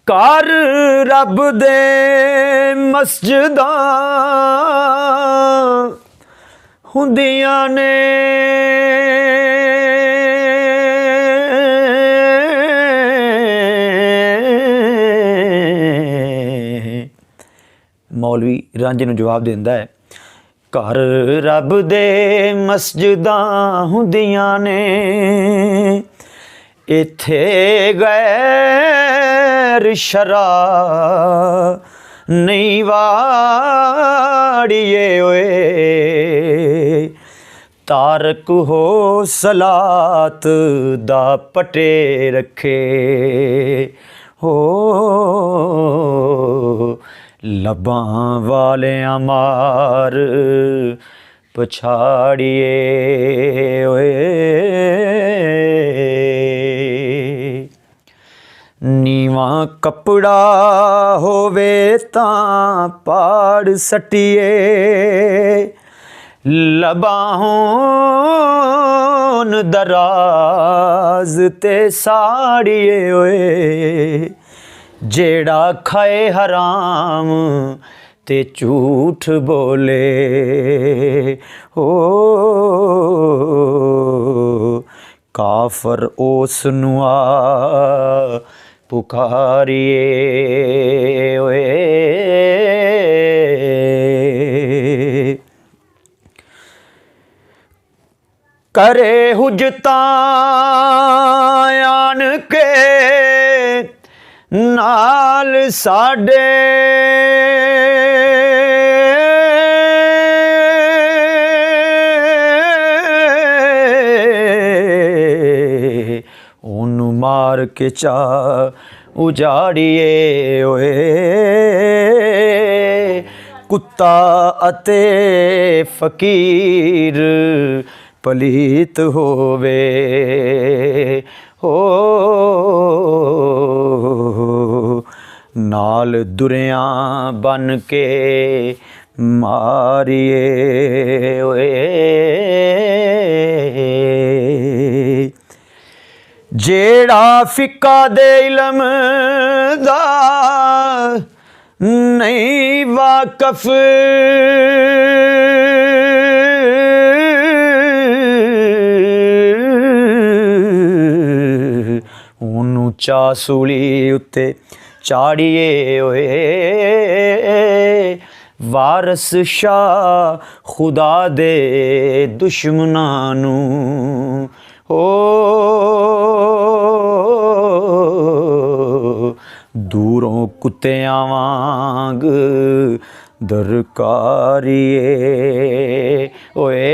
ਘਰ ਰੱਬ ਦੇ ਮਸਜਿਦਾਂ ਹੁੰਦੀਆਂ ਨੇ, ਮੌਲਵੀ ਰਾਂਝੇ ਨੂੰ ਜਵਾਬ ਦਿੰਦਾ ਹੈ, ਘਰ ਰੱਬ ਦੇ ਮਸਜਿਦਾਂ ਹੁੰਦੀਆਂ ਨੇ, ਇੱਥੇ ਗੈਰ ਸ਼ਰਾ ਨਹੀਂ ਵਾੜੀਏ ਓਏ, ਤਾਰਕ ਹੋ ਸਲਾਤ ਦਾ ਪਟੇ ਰੱਖੇ ਹੋ, ਲੱਭਾਂ ਵਾਲਿਆਂ ਮਾਰ ਪਛਾੜੀਏ ਓਏ, ਨੀਵਾਂ ਕੱਪੜਾ ਹੋਵੇ ਤਾਂ ਪਾੜ ਸੱਟੀਏ, ਲੱਭਾਂ ਹੋਣ ਦਰਾਜ਼ ਤੇ ਸਾੜੀਏ ਓਏ, ਜਿਹੜਾ ਖਾਏ ਹਰਾਮ ਤੇ ਝੂਠ ਬੋਲੇ ਹੋ, ਕਾਫਰ ਉਸ ਨੂੰ ਆ ਪੁਕਾਰੀਏ ਓਏ, ਕਰੇ ਹੁਜਤਾਂ ਆਣ ਕੇ ਨਾਲ ਸਾਡੇ, ਉਹਨੂੰ ਮਾਰ ਕੇ ਚਾ ਉਜਾੜੀਏ ਓਏ, ਕੁੱਤਾ ਅਤੇ ਫਕੀਰ ਪਲੀਤ ਹੋਵੇ ਹੋ, ਨਾਲ ਦੁਰਿਆਂ ਬਨ ਕੇ ਮਾਰੀਏ ਓਏ, ਜਿਹੜਾ ਫਿਕਾ ਦੇ ਇਲਮ ਦਾ ਨਹੀਂ ਵਾਕਫ, ਉਹਨੂੰ ਚਾ ਸੂਲੀ ਉੱਤੇ ਚਾੜੀਏ ਓਏ, ਵਾਰਸ ਸ਼ਾਹ ਖੁਦਾ ਦੇ ਦੁਸ਼ਮਨਾਂ ਨੂੰ ਹੋ, ਦੂਰੋਂ ਕੁੱਤਿਆਂ ਵਾਂਗ ਦਰਕਾਰੀਏ ਓਏ।